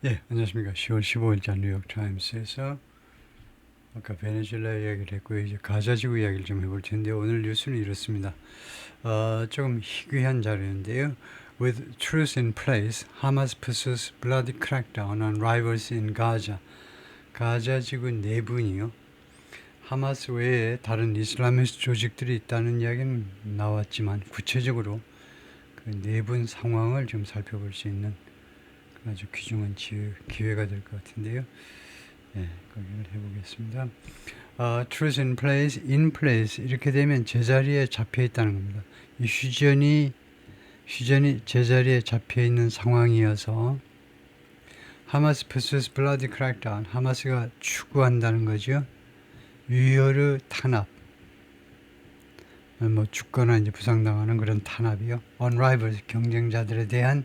예, 안녕하십니까. 10월 15일자 뉴욕타임스에서 아까 베네수엘라 이야기를 했고요. 이제 가자지구 이야기를 좀 해볼 텐데 오늘 뉴스는 이렇습니다. 조금 희귀한 자료인데요. With truce in place, Hamas pursues bloody crackdown on rivals in Gaza. 가자지구 내분이요. 하마스 외에 다른 이슬라미스트 조직들이 있다는 이야기는 나왔지만 구체적으로 그 내분 상황을 좀 살펴볼 수 있는 아주 귀중한 기회가 될 것 같은데요. 네, 거기를 해보겠습니다. truth in place 이렇게 되면 제자리에 잡혀 있다는 겁니다. 이 휴전이 제자리에 잡혀 있는 상황이어서 하마스 vs bloody crackdown 하마스가 추구한다는 거죠. 유혈의 탄압, 뭐 죽거나 이제 부상당하는 그런 탄압이요. on rivals 경쟁자들에 대한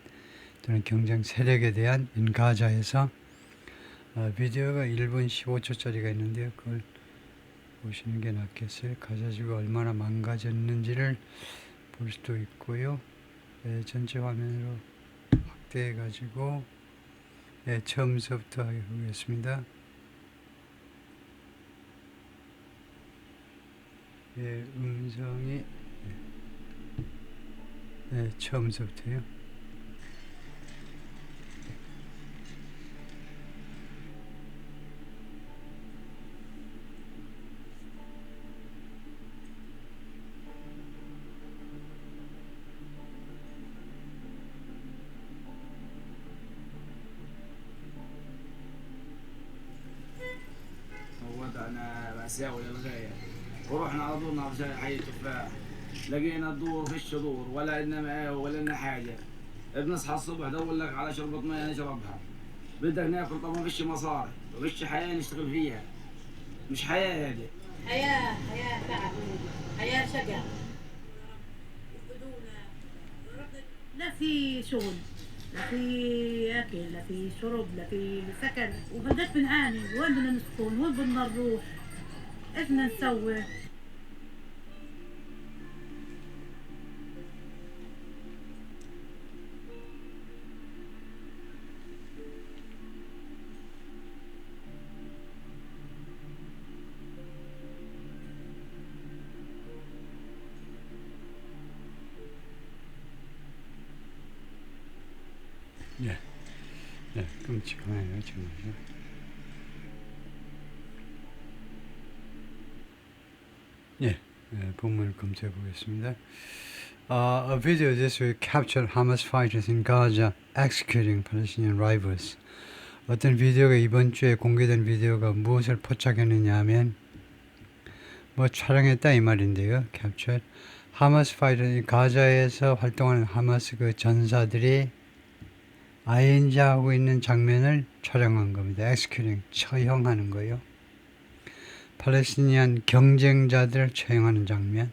또는 경쟁 세력에 대한 인가자에서 비디오가 1분 15초짜리가 있는데요. 그걸 보시는 게 낫겠어요. 가자지구가 얼마나 망가졌는지를 볼 수도 있고요. 전체 화면으로 확대해 가지고 처음서부터 해보겠습니다. 음성이 처음서부터요. انا بساوي الغايه ورحنا على طول نعرف حي التفاح لقينا الدور فيش دور ولا لنا ماء ولا لنا حاجه بنصحى الصبح دور لك على شربة ماء نشربها بدك ناكل طبعا فيش مصاري وفيش حياه نشتغل فيها مش حياه هذه حياة تعب حياة شقا لا في شغل لا في اكل لا في شرب لا في سكن وهداك بنعاني وين بدنا نسكن وين بدنا نروح ايش بدنا نسوي 끔찍하네요, 정말. 본문을 검토해 보겠습니다. A video this week captured Hamas fighters in Gaza executing Palestinian rivals. 어떤 비디오가 이번 주에 공개된 비디오가 무엇을 포착했느냐 하면 뭐 촬영했다 이 말인데요. captured 하마스 파이터 가자에서 활동하는 하마스 그 전사들이 ING 하고 있는 장면을 촬영한 겁니다. executing 처형하는 거요. 팔레스티니안 경쟁자들을 처형하는 장면.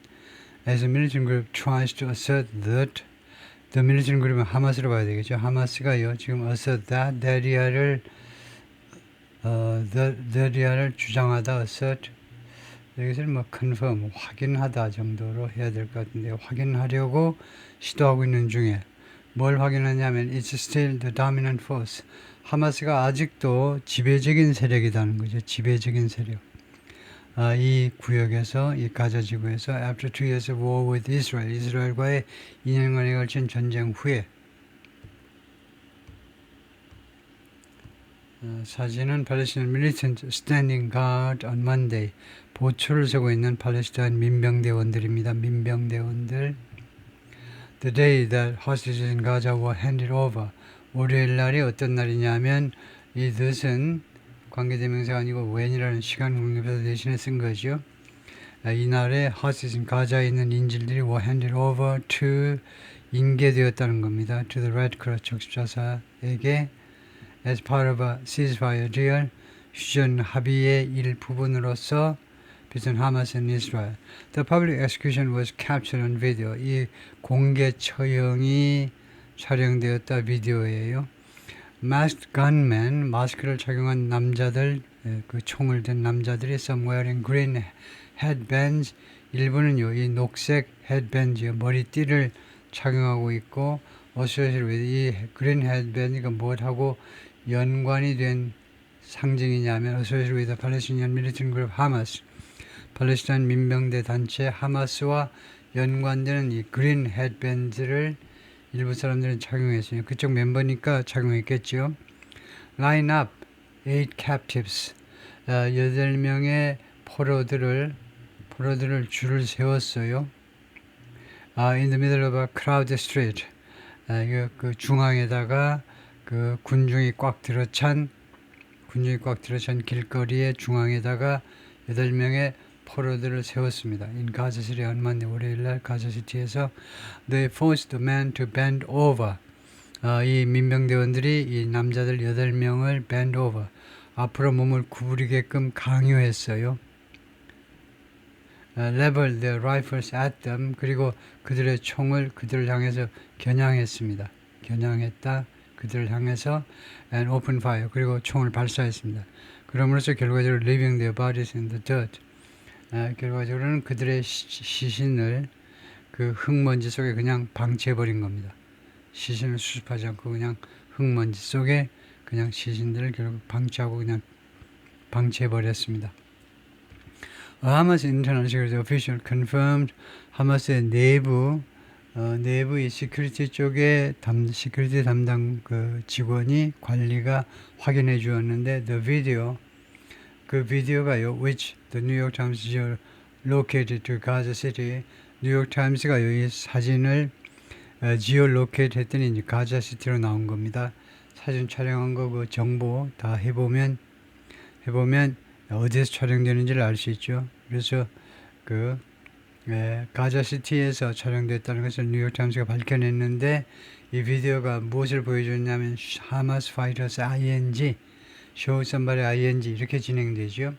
As the militant group tries to assert that the militant group은 하마스로 봐야 되겠죠. 하마스가요 지금 assert that that 주장하다 assert 여기서는 뭐 confirm 확인하다 정도로 해야 될 것 같은데 확인하려고 시도하고 있는 중에 뭘 확인하냐면 it's still the dominant force. 하마스가 아직도 지배적인 세력이라는 거죠. 지배적인 세력. 이 구역에서 이 가자 지구에서 after 2 years of war with Israel, 이스라엘과의 2년간에 걸친 전쟁 후에 사진은 팔레스타인 militant standing guard on Monday. 보초를 서고 있는 팔레스타인 민병대원들입니다. 민병대원들. The day that hostages in Gaza were handed over. 월요일 날이 어떤 날이냐면 이 that은 관계대명사가 아니고 when이라는 시간 공격사 대신에 쓴 거죠. 이날에 hostages in 가자에 있는 인질들이 were handed over to 인계되었다는 겁니다. To the Red Cross 적십자사에게 as part of a ceasefire deal 휴전 합의의 일부분으로서 between Hamas and Israel. The public execution was captured on video. 이 공개 처형이 촬영되었다 비디오예요. Masked gunmen, 마스크를 착용한 남자들, 그 총을 든 남자들이 some wearing green headbands. 일부는요, 이 녹색 headbands요, 머리띠를 착용하고 있고 associated with 이 green headband가 뭐하고 연관이 된 상징이냐면 associated with the Palestinian militant group Hamas. 팔레스타인 민병대 단체 하마스와 연관되는 이 그린 헤드밴드를 일부 사람들은 착용했어요. 그쪽 멤버니까 착용했겠죠. Line up 8 captives. 8명의 포로들을 줄을 세웠어요. In the middle of a crowded street. 그 중앙에다가 그 군중이 꽉 들어찬 길거리의 중앙에다가 8명의 포로들을 세웠습니다. In Gaza City on Monday, 월요일날 가자시티에서 they forced the men to bend over. 이 민병대원들이 이 남자들 8명을 bend over, 앞으로 몸을 구부리게끔 강요했어요. Level their rifles at them. 그리고 그들의 총을 그들을 향해서 겨냥했습니다. 겨냥했다. 그들을 향해서 and open fire. 그리고 총을 발사했습니다. 그러므로서 결과적으로 leaving their bodies in the dirt. 결과적으로는 그들의 시신을 그 흙먼지 속에 그냥 방치해버린 겁니다. 시신을 수습하지 않고 그냥 흙먼지 속에 그냥 시신들을 결국 방치하고 그냥 방치해버렸습니다. Hamas internal security official confirmed 하마스의 내부의 시큐리티 쪽에 시큐리티 담당 그 직원이 관리가 확인해 주었는데 그 비디오가요, which the New York Times geolocated to Gaza City. 뉴욕 타임스가 이 사진을 지오로케이트 했더니 이제 가자 시티로 나온 겁니다. 사진 촬영한 거 그 정보 다 해보면 어디에서 촬영되는지를 알 수 있죠. 그래서 그 가자 시티에서 촬영됐다는 것을 뉴욕 타임스가 밝혀냈는데 이 비디오가 무엇을 보여줬냐면 하마스 파이터스 ING, show somebody ING 이렇게 진행되죠.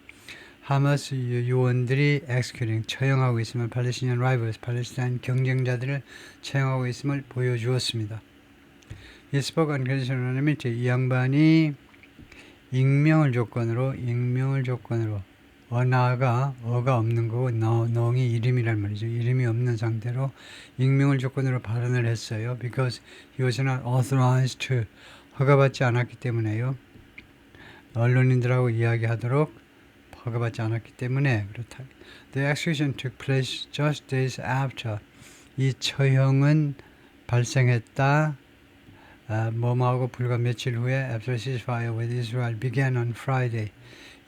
하마스 요원들이 executing, 처형하고 있음을, 팔레스타인 rivals, 팔레스타인 경쟁자들을 처형하고 있음을 보여주었습니다. He spoke on conditional anonymity. 이 양반이 익명을 조건으로 어가 없는 거고 농이 이름이란 말이죠. 이름이 없는 상태로 익명을 조건으로 발언을 했어요. Because he was not authorized to, 허가받지 않았기 때문에요. 언론인들하고 이야기하도록 허가받지 않았기 때문에 그렇다. The execution took place just days after. 이 처형은 발생했다. 뭐하고 불과 며칠 후에 after ceasefire with Israel began on Friday.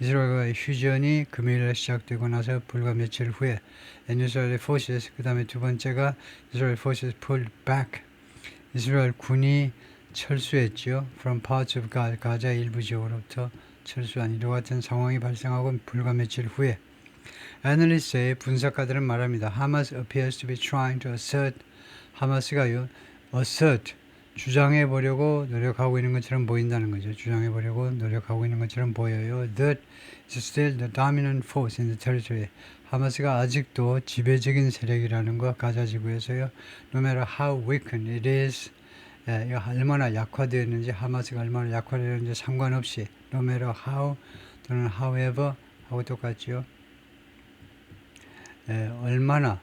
이스라엘과의 휴전이 금요일에 시작되고 나서 불과 며칠 후에 and Israel forces, 그 다음에 두 번째가 Israel forces pulled back. 이스라엘 군이 철수했죠. From parts of Gaza, 가자 일부 지역으로부터 철수한 이와 같은 상황이 발생하고 불과 며칠 후에 애널리스트의 분석가들은 말합니다. Hamas appears to be trying to assert, 하마스가요, assert, 주장해보려고 노력하고 있는 것처럼 보인다는 거죠. 주장해보려고 노력하고 있는 것처럼 보여요. That is still the dominant force in the territory. 하마스가 아직도 지배적인 세력이라는 거 가자 지구에서요. No matter how weakened it is, 얼마나 약화되었는지, 하마스가 얼마나 약화되었는지 상관없이 no matter how 또는 however 하고 똑같죠. 얼마나,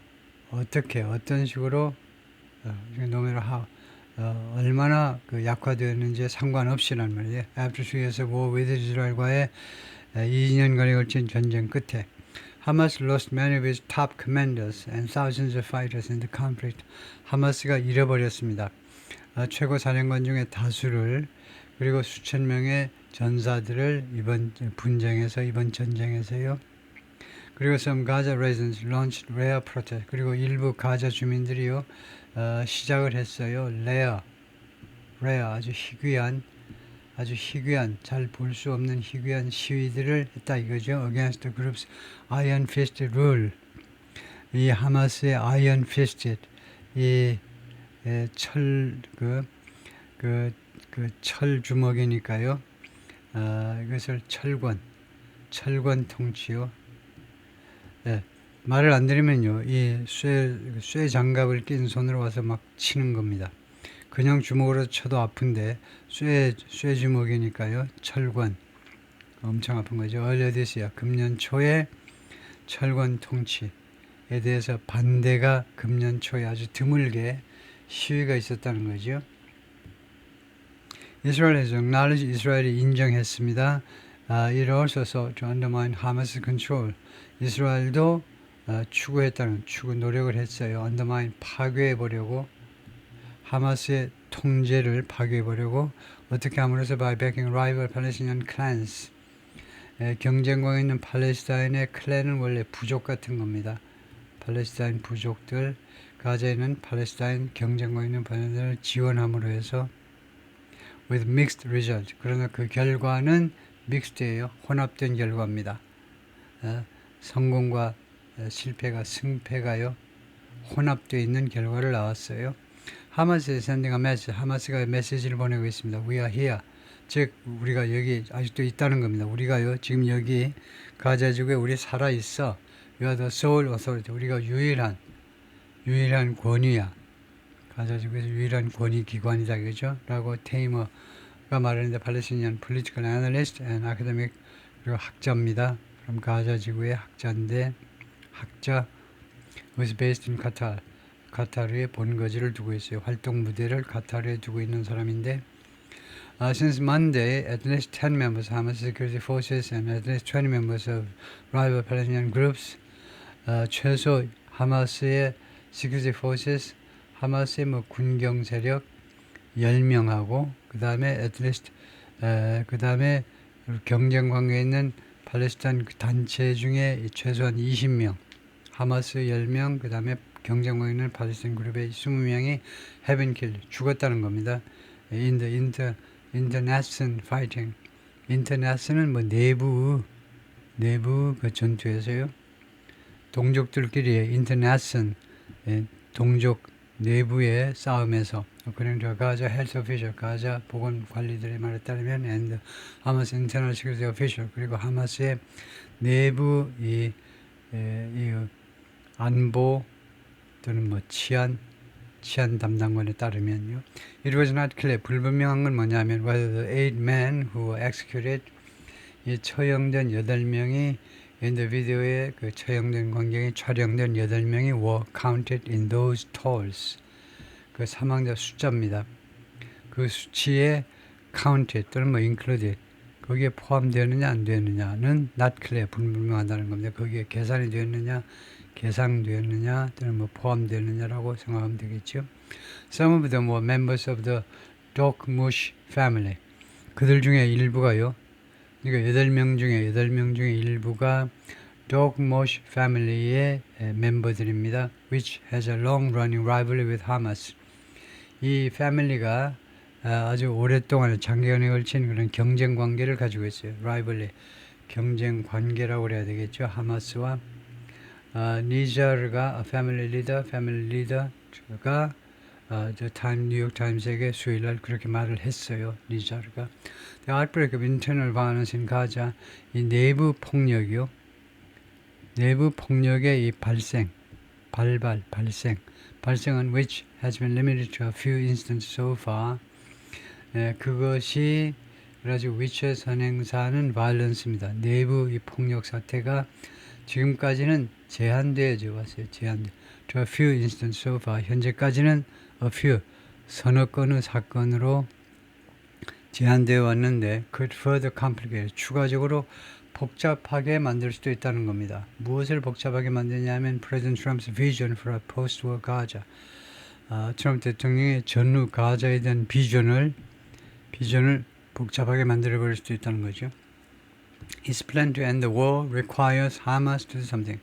어떻게, 어떤 식으로 no matter how 얼마나 그 약화되었는지 상관없이란 말이에요. After 2 years of war with 이스라엘과의 2년간에 걸친 전쟁 끝에 Hamas lost many of its top commanders and thousands of fighters in the conflict. 하마스가 잃어버렸습니다. 최고 사령관 중에 다수를, 그리고 수천 명의 전사들을 이번 전쟁에서요. 그리고 some Gaza residents launched rare protest. 그리고 일부 가자 주민들이요 시작을 했어요. rare 아주 희귀한 잘 볼 수 없는 희귀한 시위들을 했다 이거죠. Against the group's iron fisted rule. 이 하마스의 iron fisted 이 철 주먹이니까요. 이것을 철권 통치요. 말을 안 들으면요, 이 쇠 장갑을 낀 손으로 와서 막 치는 겁니다. 그냥 주먹으로 쳐도 아픈데 쇠 주먹이니까요. 철권 엄청 아픈 거죠. Earlier this year, 금년 초에 철권 통치에 대해서 반대가 금년 초에 아주 드물게 시위가 있었다는 거죠. Israel has acknowledged 이스라엘이 인정했습니다. It also sought to undermine Hamas control. 이스라엘도 추구했다는 노력을 했어요. undermine 파괴해보려고 하마스의 통제를 파괴해보려고 어떻게 함으로써 by backing rival Palestinian clans. 경쟁과 있는 팔레스타인의 클랜은 원래 부족 같은 겁니다. 팔레스타인 부족들 가자에 있는 팔레스타인 경쟁과 있는 팔레스타인을 지원함으로 해서 with mixed result. 그러나 그 결과는 mixed예요. 혼합된 결과입니다. 성공과 실패가 승패가요. 혼합되어 있는 결과를 나왔어요. 하마스 sending a message. 하마스가 메시지를 보내고 있습니다. We are here. 즉 우리가 여기 아직도 있다는 겁니다. 우리가요 지금 여기 가자지구에 우리 살아 있어. We are the sole authority. 우리가 유일한 권위야. 가자지구에서 유일한 권위 기관이다, 그죠? 라고 테이머가 말하는데 팔레스티니안 political analyst and academic 그리고 학자입니다. 그럼 가자지구의 학자인데 학자 was based in Qatar. 카타르에 본거지를 두고 있어요. 활동 무대를 카타르에 두고 있는 사람인데 since Monday, at least 10 members of Hamas security forces and at least 20 members of rival Palestinian groups 최소 하마스의 security forces 하마스의 군경 세력 10명하고 그 다음에 at least 그 다음에 경쟁 관계에 있는 팔레스타인 단체 중에 최소한 20명 하마스 10명 그 다음에 경쟁 관계에 있는 팔레스타인 그룹의 20명이 have been killed 죽었다는 겁니다. in the internecine fighting 인터넷은 뭐 내부 그 전투에서요 동족들끼리의 인터넷은 동족 내부의 싸움에서 그러니까 가자 헬스 오피셜 가자 보건 관리들의 말에 따르면 and 하마스 인터널 시큐리티 오피셜 그리고 하마스의 내부 이 안보 또는 뭐 치안 담당관에 따르면요. It was not clear. 불분명한 건 뭐냐면 whether the 8 men who were executed 이 처형된 8명이 in the video에 그 처형된 광경에 촬영된 8명이 were counted in those tolls. 그 사망자 숫자입니다. 그 수치에 counted 또는 뭐 included 거기에 포함되었느냐 안 되었느냐는 not clear. 불분명하다는 겁니다. 거기에 계산이 되었느냐 계상되었느냐 또는 뭐 포함되었느냐라고 생각하면 되겠죠. Some of them were members of the Dokmush family. 그들 중에 일부가요. 그러니까 8명 중에 일부가 Dokmush family의 멤버들입니다. Which has a long-running rivalry with Hamas. 이 패밀리가 아주 오랫동안 장기간에 걸친 그런 경쟁 관계를 가지고 있어요. rivalry, 경쟁 관계라고 그래야 되겠죠. 하마스와 니자르가 패밀리 리더가 뉴욕 타임스에게 수요일날 그렇게 말을 했어요. 니자르가 The outbreak of internal violence in Gaza 이 내부 폭력이요. 내부 폭력의 이 발생은 which has been limited to a few instances so far. 그것이 그래가지고 which의 선행사는 violence입니다. 내부 이 폭력 사태가 지금까지는 제한되어져 왔어요. 제한돼. To a few instances so far. 현재까지는 a few 서너 건의 사건으로 제한되어 왔는데 could further complicate 추가적으로 복잡하게 만들 수도 있다는 겁니다. 무엇을 복잡하게 만드냐면 President Trump's vision for a post-war Gaza. 트럼프 대통령의 전후 가자에 대한 비전을 복잡하게 만들어버릴 수도 있다는 거죠. His plan to end the war requires Hamas to do something.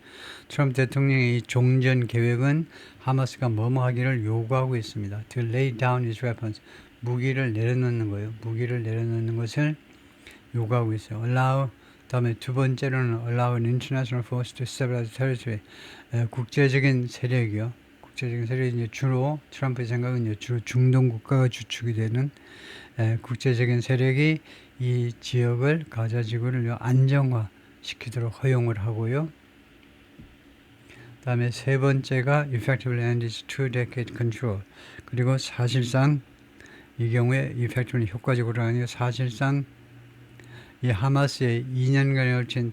트럼프 대통령의 이 종전 계획은 하마스가 뭐뭐 하기를 요구하고 있습니다. To lay down its weapons. 무기를 내려놓는 거예요. 무기를 내려놓는 것을 요구하고 있어요. Allow 다음에 두 번째로는 allow an international force to stabilize territory. 국제적인 세력이요. 국제적인 세력이 이제 주로 트럼프의 생각은 주로 중동 국가가 주축이 되는 국제적인 세력이 이 지역을 가자 지구를 안정화 시키도록 허용을 하고요. 다음에 세 번째가 effectively end its two-decade control. 그리고 사실상 이 경우에 effectively 효과적으로 하는 사실상 이 하마스의 2년간에 걸친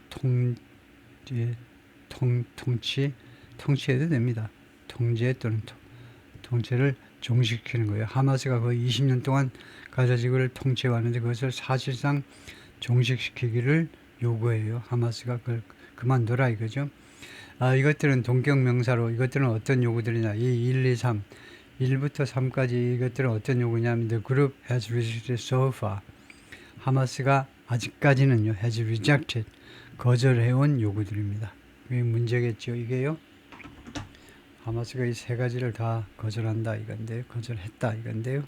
통치해도 됩니다. 통제 또는 통제를 종식시키는 거예요. 하마스가 거의 20년 동안 가자지구를 통치해왔는데 그것을 사실상 종식시키기를 요구해요. 하마스가 그걸 그만둬라 이거죠. 이것들은 동격명사로 이것들은 어떤 요구들이냐. 이 1, 2, 3 1부터 3까지 이것들은 어떤 요구냐면 The group has resisted so far. 하마스가 아직까지는요 has rejected 거절해온 요구들입니다. 이게 문제겠죠. 이게요. 하마스가 이 세 가지를 다 거절한다 이건데요. 거절했다 이건데요.